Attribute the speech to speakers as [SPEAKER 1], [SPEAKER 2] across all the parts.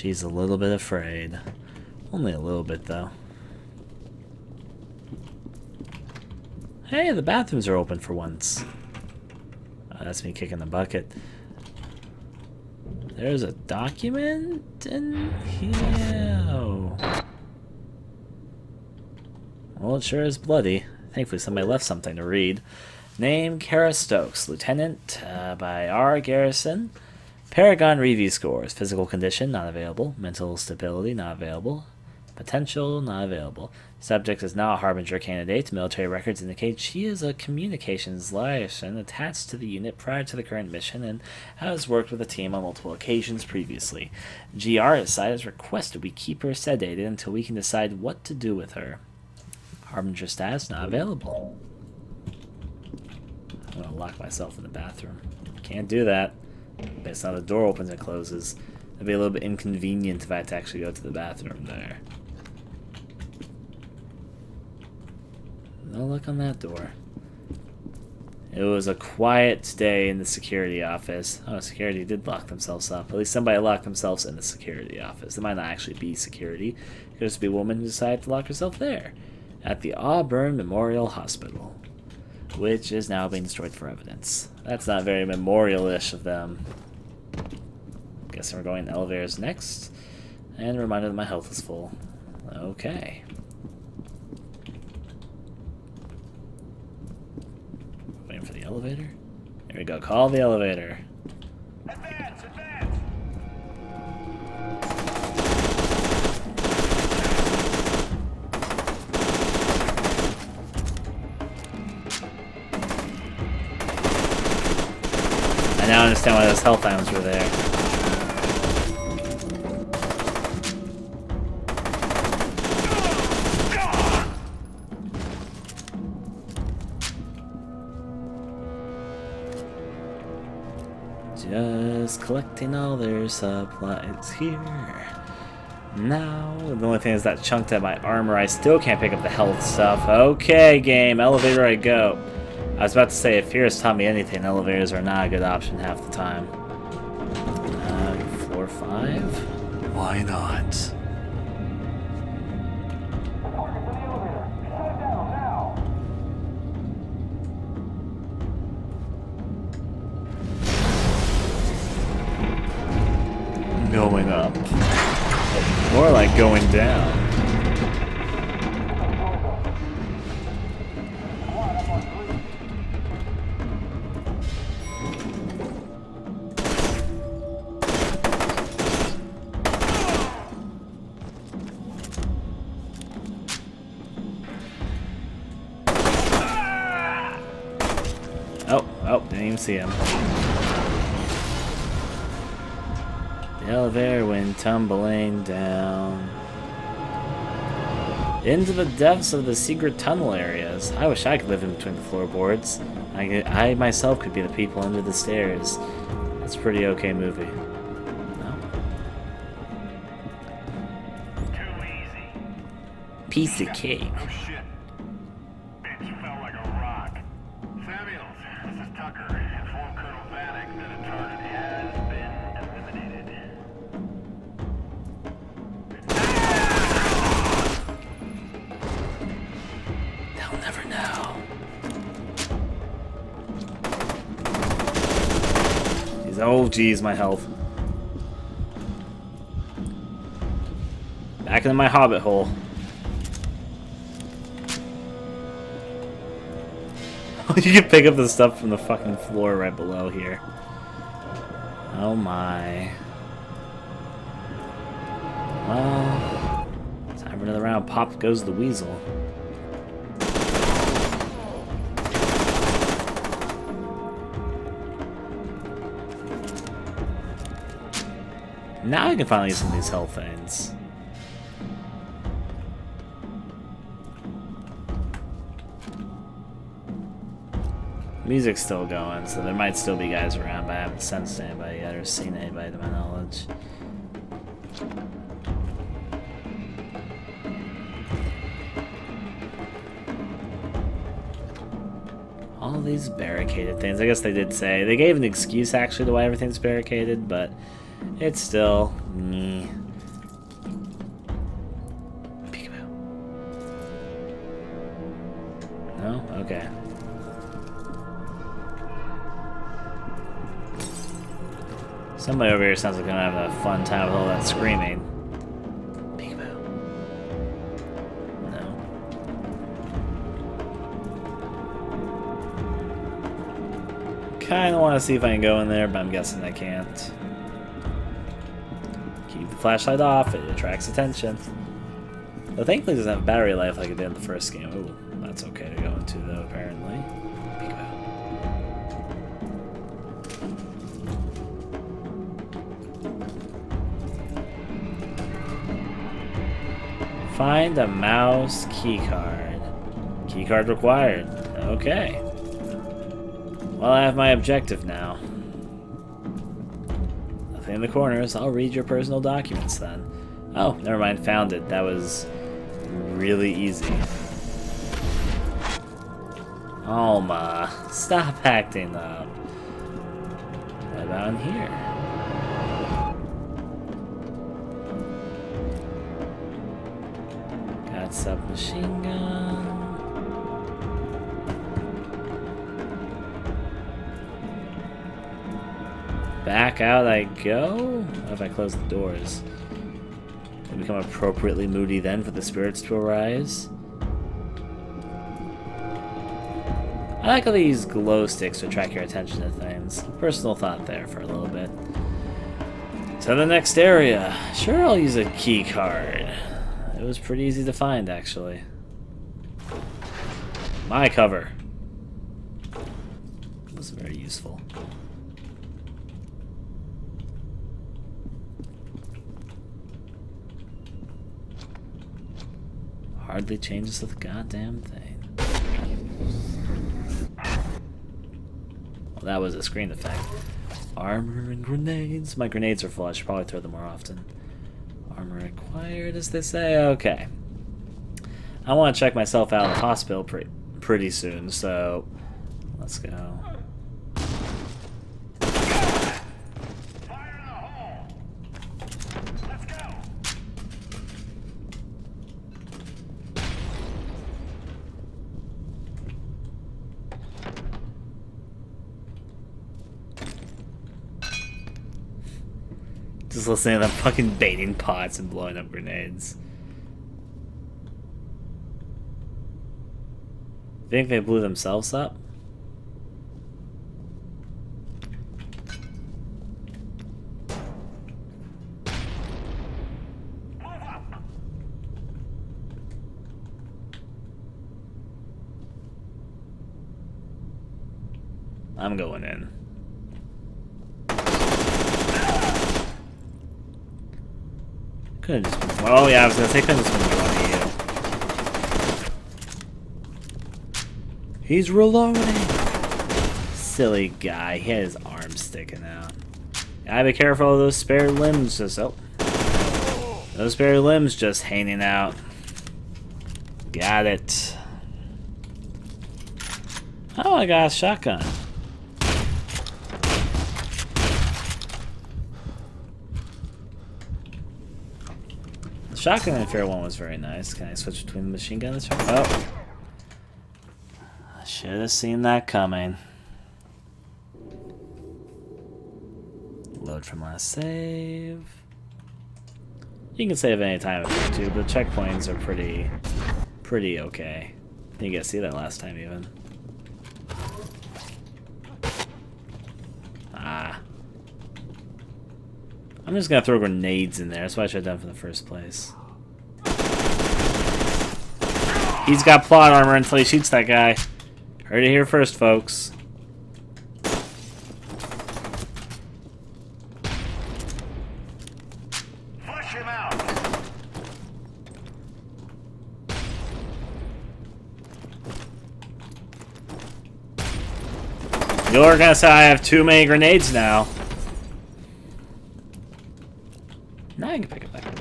[SPEAKER 1] She's a little bit afraid. Only a little bit, though. Hey, the bathrooms are open for once. Oh, that's me kicking the bucket. There's a document in here. Oh. Well, it sure is bloody. Thankfully, somebody left something to read. Name, Kara Stokes. Lieutenant by R. Garrison. Paragon review scores. Physical condition, not available. Mental stability, not available. Potential, not available. Subject is now a Harbinger candidate. Military records indicate she is a communications liaison attached to the unit prior to the current mission and has worked with the team on multiple occasions previously. GR side has requested we keep her sedated until we can decide what to do with her. Harbinger status not available. I'm gonna lock myself in the bathroom. Can't do that. Based on the door opens and closes. It'd be a little bit inconvenient if I had to actually go to the bathroom there. No luck on that door. It was a quiet day in the security office. Oh, security did lock themselves up. At least somebody locked themselves in the security office. It might not actually be security. It could just be a woman who decided to lock herself there. At the Auburn Memorial Hospital. Which is now being destroyed for evidence. That's not very memorial-ish of them. Guessing we're going to elevators next. And a reminder that my health is full. Okay. Waiting for the elevator. Here we go. Call the elevator.
[SPEAKER 2] Advance! Advance!
[SPEAKER 1] I now understand why those health items were there. Just collecting all their supplies here. Now, the only thing is that chunked at my armor. I still can't pick up the health stuff. Okay, game. Elevator I go. I was about to say, if F.E.A.R. has taught me anything, elevators are not a good option half the time. Floor 5? Why not? Going up. More like going down. Oh, didn't even see him. The elevator went tumbling down into the depths of the secret tunnel areas. I wish I could live in between the floorboards. I myself could be the people under the stairs. It's a pretty okay movie. No?
[SPEAKER 2] Too easy.
[SPEAKER 1] Piece of cake.
[SPEAKER 2] Oh shit. Bitch, you fell like a rock. Samuels, this is Tucker. Inform Colonel Vanek that a target has been eliminated.
[SPEAKER 1] They'll never know. Oh, geez, my health. Back into my hobbit hole. You can pick up the stuff from the fucking floor right below here. Oh my. Well, time for another round. Pop goes the weasel. Now I can finally use some of these health things. Music's still going, so there might still be guys around, but I haven't sensed anybody yet or seen anybody to my knowledge. All these barricaded things. I guess they did say. They gave an excuse, actually, to why everything's barricaded, but it's still... okay. Somebody over here sounds like they're having a fun time with all that screaming. Peekaboo. No. Kinda want to see if I can go in there, but I'm guessing I can't. Keep the flashlight off, it attracts attention. Though thankfully it doesn't have battery life like it did in the first game. Ooh, that's okay to go into though, apparently. Peekaboo. Find a mouse keycard. Keycard required. Okay. Well, I have my objective now. Nothing in the corners. I'll read your personal documents then. Oh, never mind. Found it. That was really easy. Alma, stop acting up. What about in here? Got submachine gun. Back out I go? What if I close the doors? Will become appropriately moody then for the spirits to arise? I like how they use glow sticks to attract your attention to things. Personal thought there for a little bit. So the next area. Sure, I'll use a key card. It was pretty easy to find, actually. My cover. It was very useful. Hardly changes the goddamn thing. Well, that was a screen effect. Armor and grenades. My grenades are full. I should probably throw them more often. Armor required, as they say. Okay. I want to check myself out of the hospital pretty soon, so let's go. Just listening to them fucking baiting pots and blowing up grenades. Think they blew themselves up? I'm going in. Could've just been, oh yeah, I was gonna say could've just been one of you. He's reloading! Silly guy, he had his arm sticking out. Gotta be careful of those spare limbs just, oh. Those spare limbs just hanging out. Got it. Oh, I got a shotgun. Shotgun in F.E.A.R. 1 was very nice. Can I switch between the machine gun and the shotgun? Oh! I should have seen that coming. Load from last save. You can save any time if you want to, but checkpoints are pretty okay. You get to see that last time even. Ah. I'm just gonna throw grenades in there. That's what I should have done from the first place. He's got plot armor until he shoots that guy. Heard it here first, folks.
[SPEAKER 2] Flush him out.
[SPEAKER 1] You're gonna say I have too many grenades now. Now I can pick up that grenade.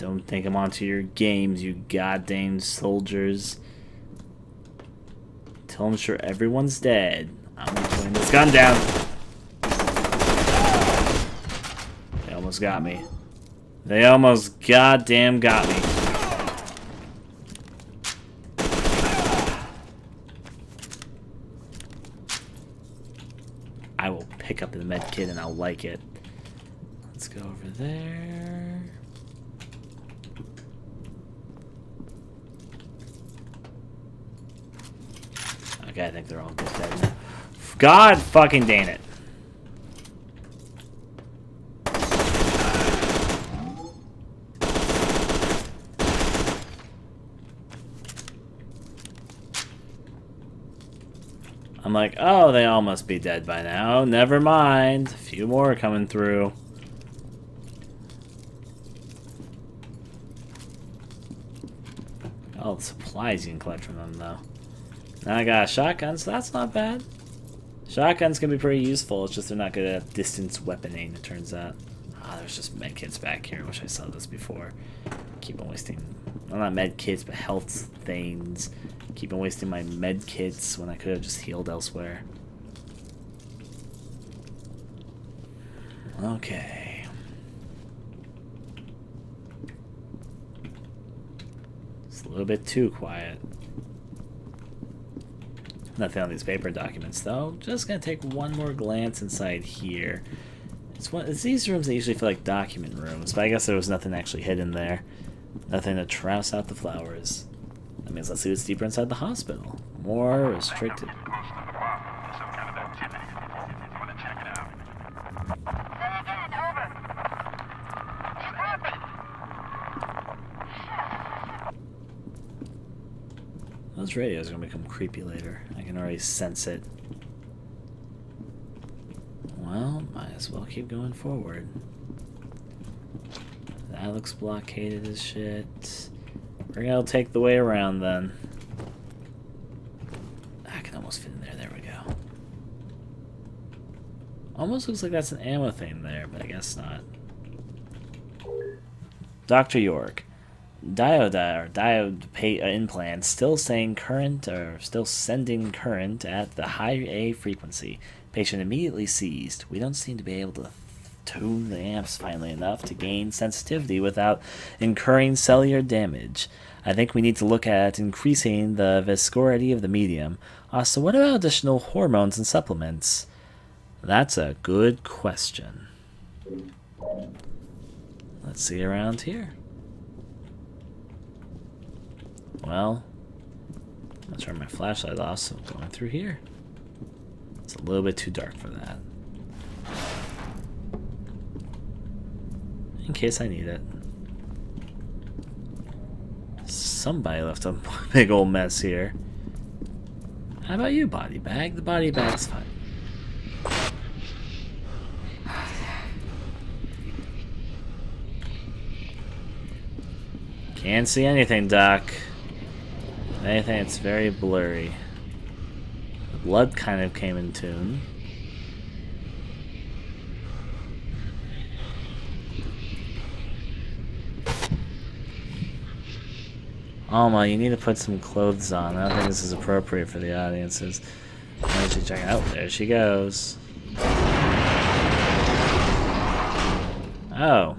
[SPEAKER 1] Don't take him onto your games, you goddamn soldiers. Till I'm sure everyone's dead, I'm putting this gun down. They almost got me. They almost goddamn got me. I will pick up the med kit and I'll like it. Let's go over there. Okay, I think they're all good dead now. God fucking dang it. I'm like, oh, they all must be dead by now. Never mind. A few more are coming through. All the supplies you can collect from them, though. Now I got a shotgun, so that's not bad. Shotguns can be pretty useful. It's just they're not good at distance weaponing, it turns out. Ah, there's just medkits back here. I wish I saw this before. Keep on wasting... Well, not medkits, but health things. Keep on wasting my medkits when I could have just healed elsewhere. Okay. It's a little bit too quiet. Nothing on these paper documents, though. Just gonna take one more glance inside here. It's these rooms that usually feel like document rooms, but I guess there was nothing actually hidden there. Nothing to trounced out the flowers. That means let's see what's deeper inside the hospital. More restricted. Those radios are gonna become creepy later. I can already sense it. Well, might as well keep going forward. That looks blockaded as shit. We're gonna take the way around then. I can almost fit in there. There we go. Almost looks like that's an ammo thing there, but I guess not. Dr. York. Diode implant still saying current or still sending current at the high A frequency. Patient immediately seized. We don't seem to be able to tune the amps finely enough to gain sensitivity without incurring cellular damage. I think we need to look at increasing the viscosity of the medium. So what about additional hormones and supplements? That's a good question. Let's see around here. Well, I'll turn my flashlight off, so I'm going through here. It's a little bit too dark for that. In case I need it. Somebody left a big old mess here. How about you, body bag? The body bag's fine. Can't see anything, Doc. If anything, it's very blurry. The blood kind of came in tune. Alma, you need to put some clothes on. I don't think this is appropriate for the audiences. Why don't you check out? There she goes. Oh.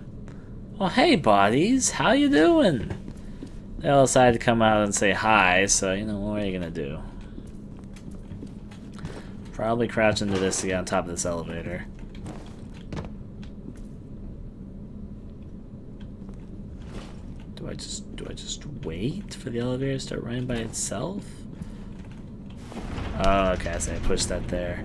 [SPEAKER 1] Well, hey, bodies. How you doing? They all decided to come out and say hi, so, you know, what are you gonna do? Probably crouch into this to get on top of this elevator. Do I just wait for the elevator to start running by itself? Oh, okay, so I pushed that there.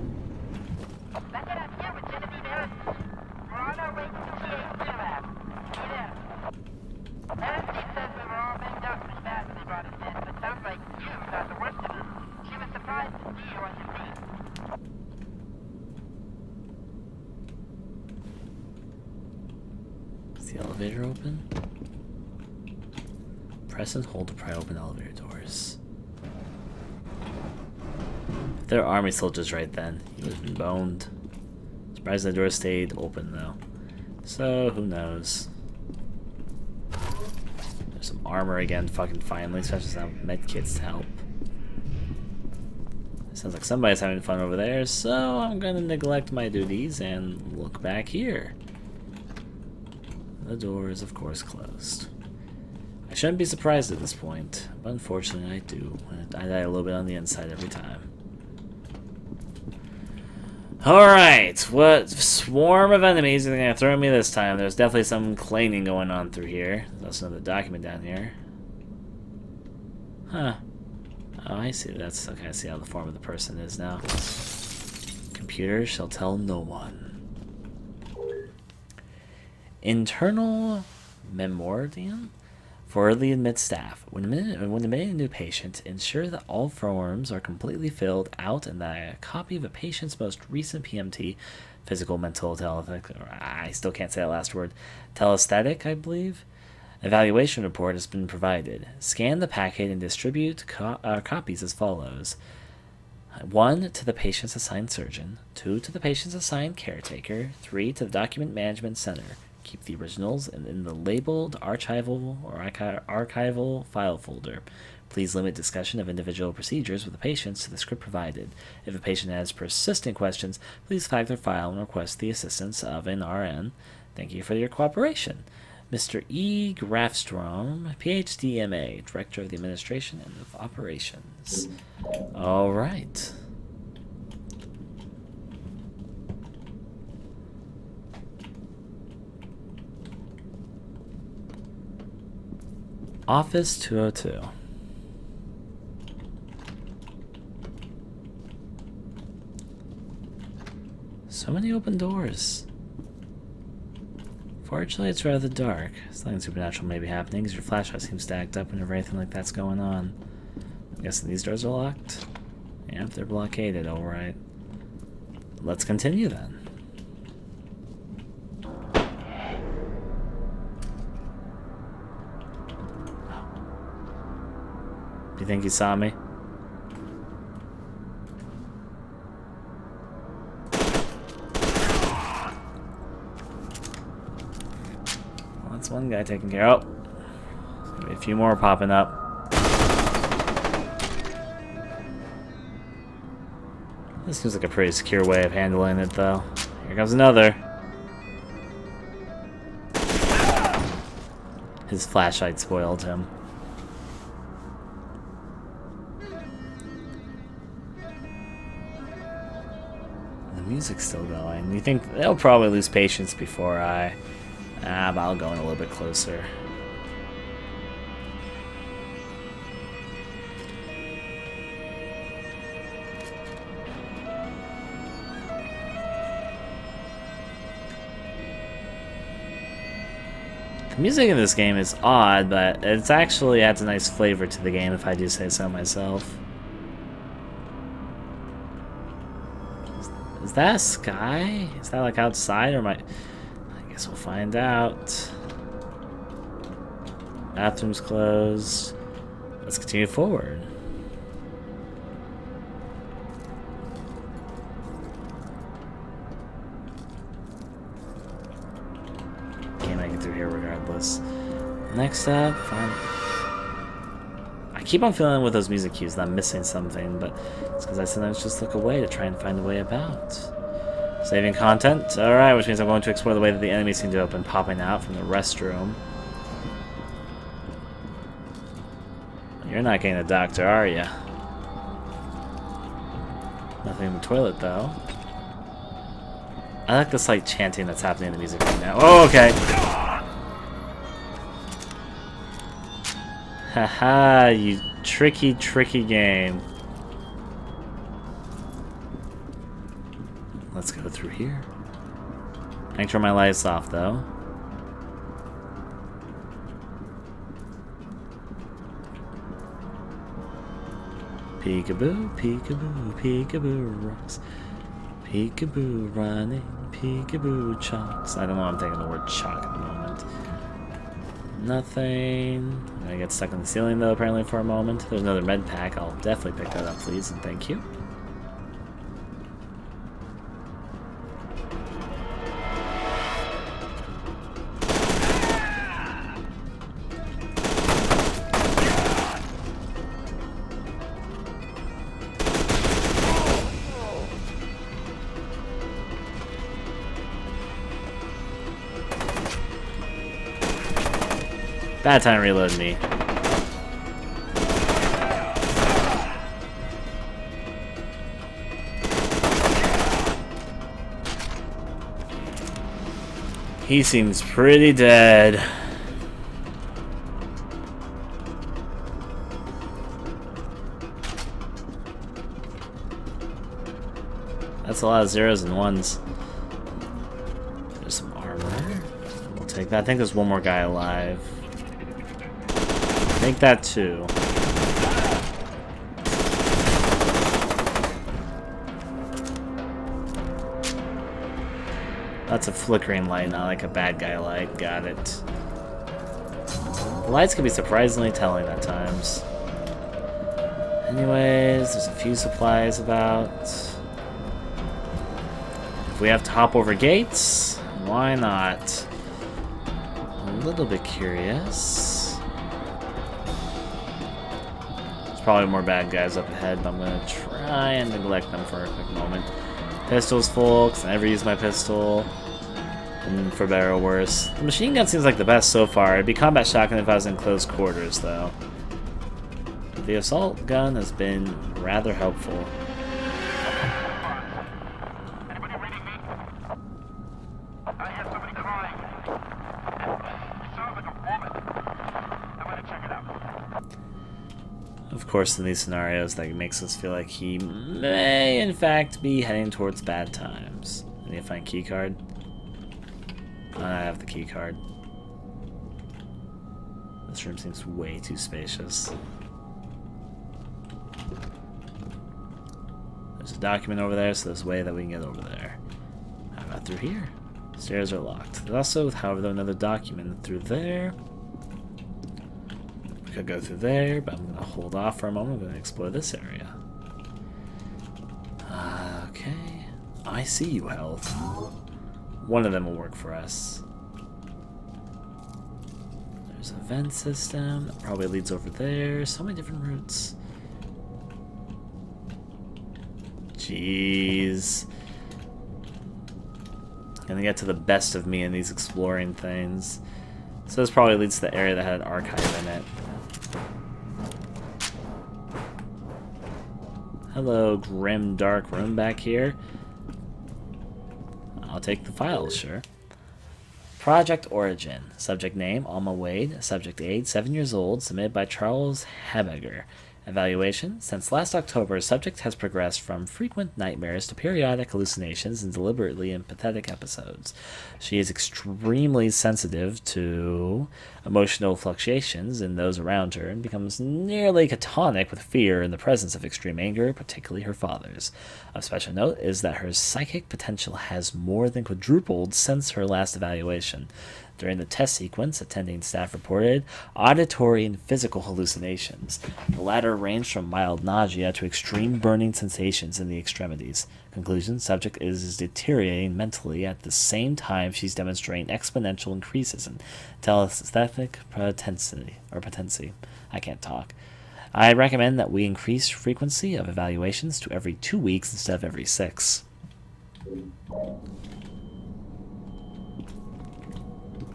[SPEAKER 1] Is the elevator open? Press and hold to pry open elevator doors. If there are army soldiers right then, he would have been boned. Surprised the door stayed open though. So, who knows? There's some armor again, fucking finally, especially some med kits to help. Sounds like somebody's having fun over there, so I'm gonna neglect my duties and look back here. The door is, of course, closed. I shouldn't be surprised at this point, but unfortunately I do. I die a little bit on the inside every time. Alright, what swarm of enemies are they gonna throw at me this time? There's definitely some cleaning going on through here. There's another document down here. Huh. Oh, I see. That's okay. I see how the form of the person is now. Computer shall tell no one. Internal memorandum for early admit staff. When admitting a new patient, ensure that all forms are completely filled out and that a copy of a patient's most recent PMT, physical, mental, I still can't say that last word, telesthetic, I believe, evaluation report has been provided. Scan the packet and distribute copies as follows. 1 to the patient's assigned surgeon, 2 to the patient's assigned caretaker, 3 to the document management center. Keep the originals in the labeled archival or archival file folder. Please limit discussion of individual procedures with the patients to the script provided. If a patient has persistent questions, please flag their file and request the assistance of an RN. Thank you for your cooperation. Mr. E. Grafstrom, PhD MA, Director of the Administration and of Operations. All right. Office 202. So many open doors. Fortunately, it's rather dark. Something supernatural may be happening because your flashlight seems stacked up whenever anything like that's going on. I'm guessing these doors are locked? Yeah, if they're blockaded, alright. Let's continue then. Do you think he saw me? Well, that's one guy taken care of. Oh, maybe a few more popping up. This seems like a pretty secure way of handling it, though. Here comes another. His flashlight spoiled him. Music's still going. You think they'll probably lose patience before but I'll go in a little bit closer. The music in this game is odd, but it's actually adds a nice flavor to the game if I do say so myself. Is that a sky? Is that like outside or I guess we'll find out. Bathroom's closed. Let's continue forward. Can't make it through here regardless. Next up, fine. I keep on feeling with those music cues that I'm missing something, but it's because I sometimes just look away to try and find a way about. Saving content. Alright, which means I'm going to explore the way that the enemies seem to have been popping out from the restroom. You're not getting a doctor, are you? Nothing in the toilet, though. I like the slight chanting that's happening in the music right now. Oh, okay. Haha, you tricky, tricky game. Let's go through here. I can turn my lights off, though. Peekaboo, peekaboo, peekaboo rocks. Peekaboo running, peekaboo chalks. I don't know why I'm thinking the word chalk at the moment. Nothing. I'm gonna get stuck in the ceiling though, apparently, for a moment. There's another med pack. I'll definitely pick that up, please, and thank you. Bad time reloading me. He seems pretty dead. That's a lot of zeros and ones. There's some armor. We'll take that. I think there's one more guy alive. Take that too. That's a flickering light, not like a bad guy light. Got it. The lights can be surprisingly telling at times. Anyways, there's a few supplies about. If we have to hop over gates, why not? I'm a little bit curious. There's probably more bad guys up ahead, but I'm going to try and neglect them for a quick moment. Pistol's full, because I never use my pistol. And for better or worse. The machine gun seems like the best so far. It'd be combat shotgun if I was in close quarters, though. The assault gun has been rather helpful.
[SPEAKER 2] Anybody reading me? I hear somebody crying. It sounds like a woman. I'm gonna check it out.
[SPEAKER 1] Of course, in these scenarios, that makes us feel like he may, in fact, be heading towards bad times. I need to find key card. I have the key card. This room seems way too spacious. There's a document over there, so there's a way that we can get over there. How about through here? Stairs are locked. There's also, however, another document through there. We could go through there, but I'm going to hold off for a moment. I'm going to explore this area. Okay. I see you, health. One of them will work for us. There's a vent system that probably leads over there. So many different routes. Jeez. Gonna get to the best of me in these exploring things. So this probably leads to the area that had an archive in it. Hello, grim dark room back here. I'll take the files, sure. Project Origin. Subject name, Alma Wade. Subject age, 7 years old. Submitted by Charles Harbinger. Evaluation. Since last October, subject has progressed from frequent nightmares to periodic hallucinations and deliberately empathetic episodes. She is extremely sensitive to emotional fluctuations in those around her and becomes nearly catatonic with fear in the presence of extreme anger, particularly her father's. Of special note is that her psychic potential has more than quadrupled since her last evaluation. During the test sequence, attending staff reported auditory and physical hallucinations. The latter ranged from mild nausea to extreme burning sensations in the extremities. Conclusion, subject is deteriorating mentally at the same time she's demonstrating exponential increases in telesthetic potency. I can't talk. I recommend that we increase frequency of evaluations to every 2 weeks instead of every 6.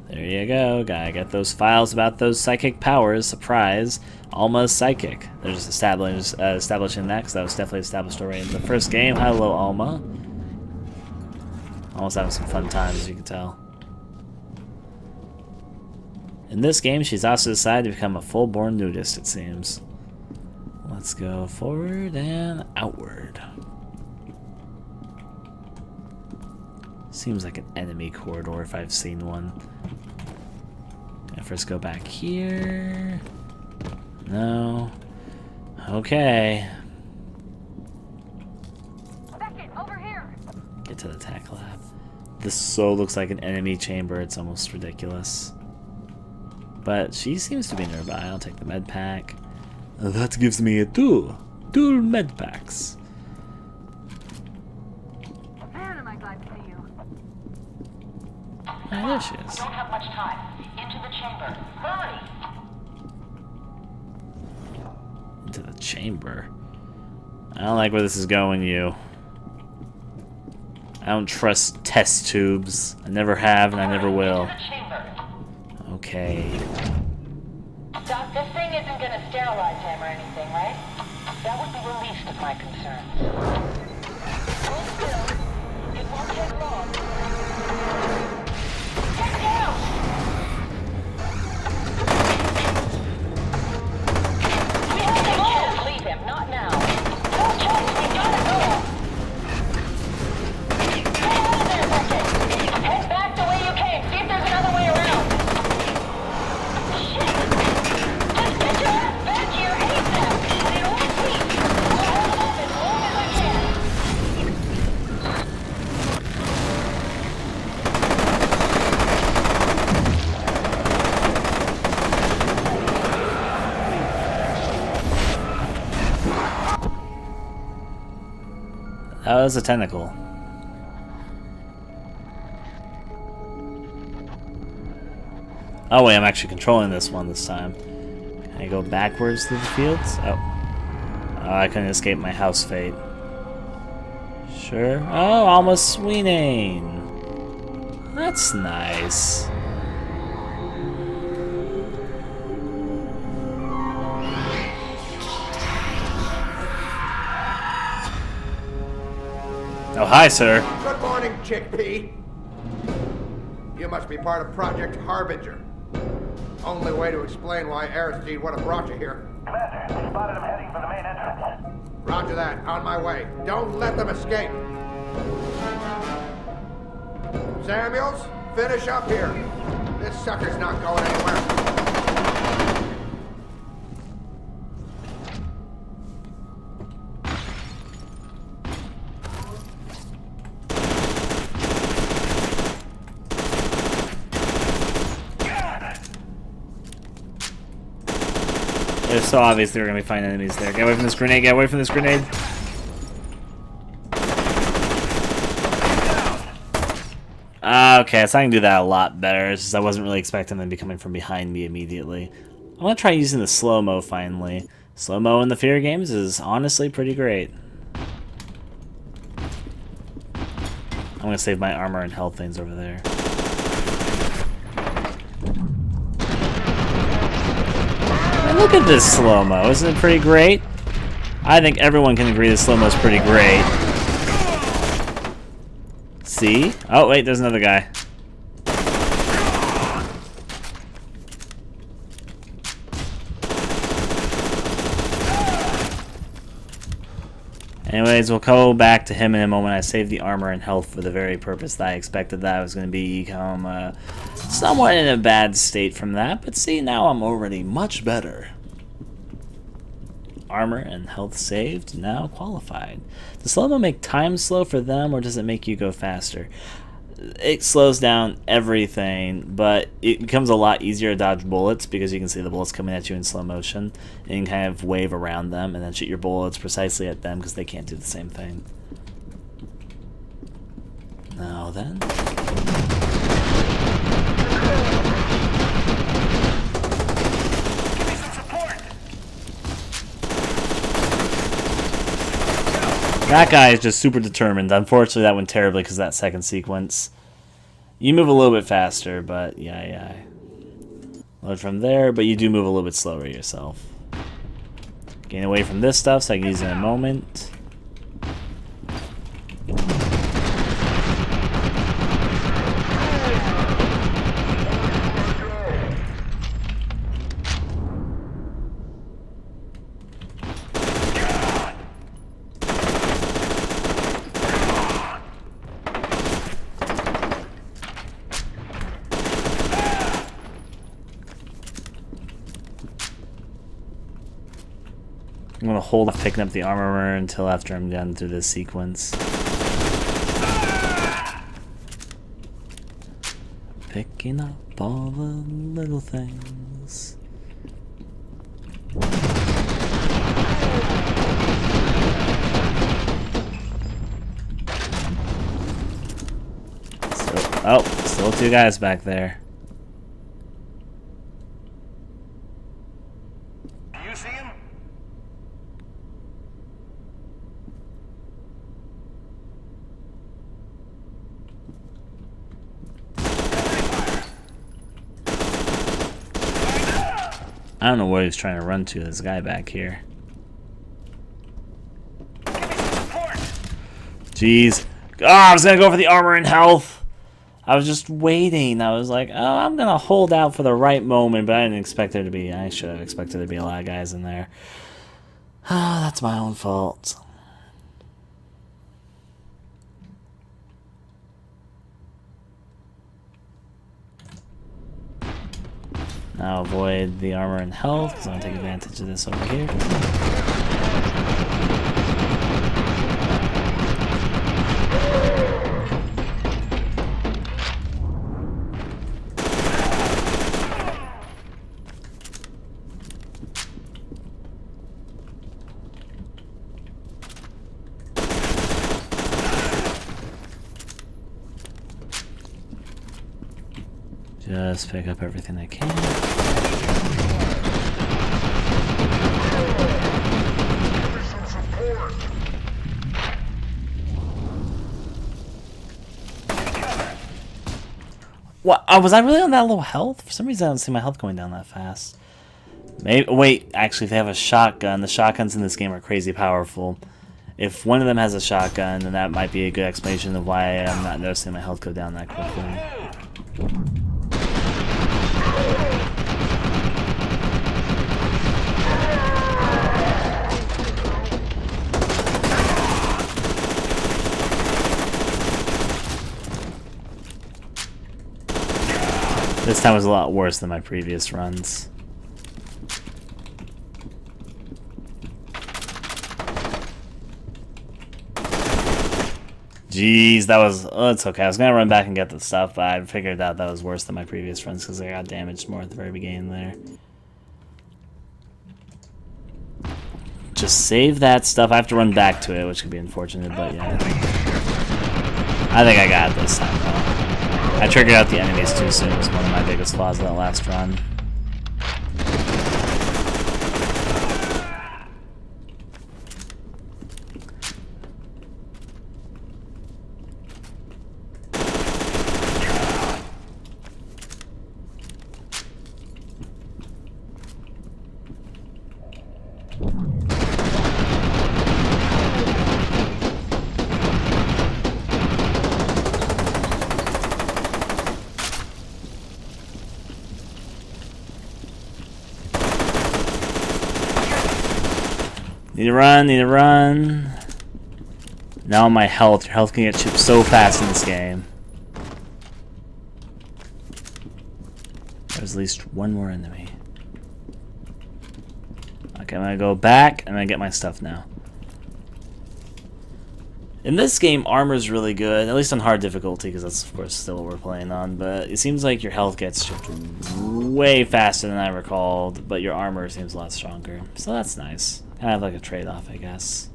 [SPEAKER 1] There you go. Gotta get those files about those psychic powers. Surprise. Alma's psychic. They're just establishing that, because that was definitely established already in the first game. Hello, Alma. Alma's having some fun times, as you can tell. In this game, she's also decided to become a full-born nudist, it seems. Let's go forward and outward. Seems like an enemy corridor if I've seen one. Gonna first go back here. No. Okay.
[SPEAKER 3] Beckett, over here.
[SPEAKER 1] Get to the tech lab. This so looks like an enemy chamber, it's almost ridiculous. But she seems to be nearby. I'll take the med pack. That gives me a dual med packs.
[SPEAKER 3] Man, am I glad to see you.
[SPEAKER 1] Ah, there she is.
[SPEAKER 4] Don't have much time. Into the chamber. Hurry!
[SPEAKER 1] Into the chamber. I don't like where this is going, you. I don't trust test tubes. I never have and I never will.
[SPEAKER 4] Into the chamber.
[SPEAKER 1] Okay.
[SPEAKER 4] Doc, this thing isn't gonna sterilize him or anything, right? That would be the least of my concerns. Hold still. It won't take long. Get down! We have to move! Leave him, not now. No choice, we gotta go! Get out of there, Vanek! Head back the way you came. See if there's another way around. Shit! Just get your ass back here ASAP! And in one piece! I'll hold off as long as I can!
[SPEAKER 1] That was a tentacle. Oh wait, I'm actually controlling this one this time. Can I go backwards through the fields? Oh. Oh, I couldn't escape my house fate. Sure. Oh, almost swinging. That's nice. Oh, hi, sir.
[SPEAKER 5] Good morning, Chickpea. You must be part of Project Harbinger. Only way to explain why Aristide would have brought you here.
[SPEAKER 2] Commander, we spotted him heading for the main entrance.
[SPEAKER 5] Roger that. On my way. Don't let them escape. Samuels, finish up here. This sucker's not going anywhere.
[SPEAKER 1] It was so obvious they were going to be finding enemies there. Get away from this grenade, get away from this grenade. Okay, so I can do that a lot better. It's just I wasn't really expecting them to be coming from behind me immediately. I'm going to try using the slow-mo finally. Slow-mo in the F.E.A.R games is honestly pretty great. I'm going to save my armor and health things over there. And look at this slow-mo. Isn't it pretty great? I think everyone can agree this slow-mo is pretty great. See? Oh, wait, there's another guy. Anyways, we'll go back to him in a moment. I saved the armor and health for the very purpose that I expected that I was going to become somewhat in a bad state from that. But see, now I'm already much better. Armor and health saved, now qualified. Does slow-mo make time slow for them, or does it make you go faster? It slows down everything, but it becomes a lot easier to dodge bullets because you can see the bullets coming at you in slow motion, and you can kind of wave around them and then shoot your bullets precisely at them because they can't do the same thing. Now then.
[SPEAKER 2] Give me some support!
[SPEAKER 1] That guy is just super determined. Unfortunately, that went terribly because of that second sequence. You move a little bit faster, but yeah. Load from there, but you do move a little bit slower yourself. Gain away from this stuff so I can use it in a moment. I'm gonna hold off picking up the armor until after I'm done through this sequence. Picking up all the little things. Still two guys back there.
[SPEAKER 2] Do you see him?
[SPEAKER 1] I don't know where he's trying to run to. This guy back here. Jeez. Oh, I was gonna go for the armor and health. I was just waiting. I was like, oh, I'm gonna hold out for the right moment, but I didn't expect there to be. I should have expected there to be a lot of guys in there. Ah, that's my own fault. Now avoid the armor and health, because I'm gonna take advantage of this over here. Just pick up everything I can. What? Was I really on that low health? For some reason, I don't see my health going down that fast. Maybe. Wait, actually, if they have a shotgun, the shotguns in this game are crazy powerful. If one of them has a shotgun, then that might be a good explanation of why I'm not noticing my health go down that quickly. This time was a lot worse than my previous runs. Jeez, that was... Oh, it's okay. I was gonna run back and get the stuff, but I figured out that was worse than my previous runs because I got damaged more at the very beginning there. Just save that stuff. I have to run back to it, which could be unfortunate, but yeah. I think I got it this time, though. I triggered out the enemies too soon. It was one of my biggest flaws of that last run. Need to run, need to run. Now my health. Your health can get chipped so fast in this game. There's at least one more enemy. Okay, I'm gonna go back. I'm gonna get my stuff now. In this game, armor is really good, at least on hard difficulty, because that's of course still what we're playing on, but it seems like your health gets chipped way faster than I recalled, but your armor seems a lot stronger. So that's nice. Kind of like a trade-off, I guess.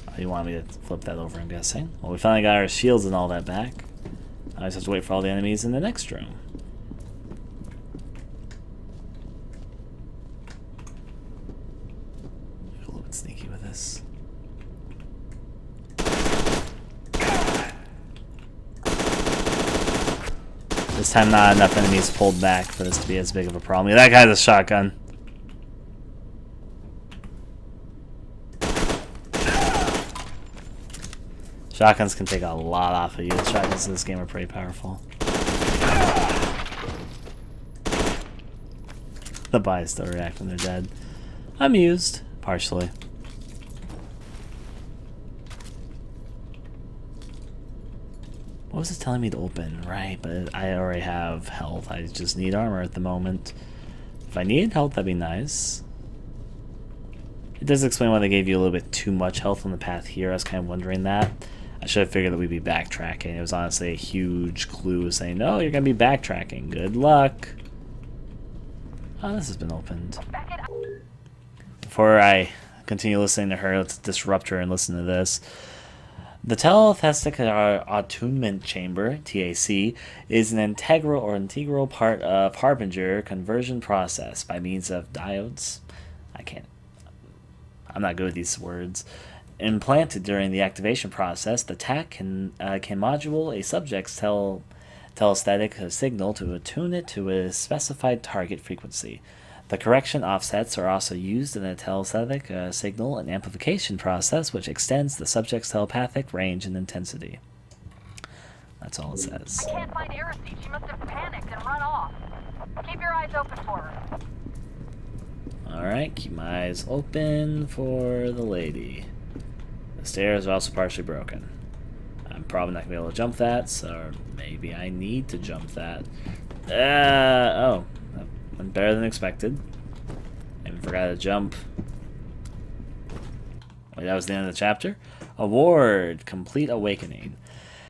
[SPEAKER 1] Oh, you want me to flip that over, I'm guessing? Well, we finally got our shields and all that back. I just have to wait for all the enemies in the next room. A little bit sneaky with this. This time not enough enemies pulled back for this to be as big of a problem. Yeah, that guy has a shotgun. Shotguns can take a lot off of you. The shotguns in this game are pretty powerful. The boys still react when they're dead. Amused, partially. What was it telling me to open? Right, but I already have health. I just need armor at the moment. If I needed health, that'd be nice. It does explain why they gave you a little bit too much health on the path here. I was kind of wondering that. I should have figured that we'd be backtracking. It was honestly a huge clue saying, no, you're going to be backtracking. Good luck. Oh, this has been opened. Before I continue listening to her, let's disrupt her and listen to this. The telepathic attunement chamber, TAC, is an integral part of Harbinger conversion process by means of diodes. I'm not good with these words. Implanted during the activation process, the TAC can modulate a subject's telesthetic signal to attune it to a specified target frequency. The correction offsets are also used in the telesthetic signal and amplification process, which extends the subject's telepathic range and intensity. That's all it says.
[SPEAKER 3] I can't find Aristide. She must have panicked and run off. Keep your eyes open for her.
[SPEAKER 1] Alright, keep my eyes open for the lady. The stairs are also partially broken. I'm probably not going to be able to jump that, so maybe I need to jump that. Oh, that went better than expected. I even forgot to jump. Wait, that was the end of the chapter? Award, Complete Awakening.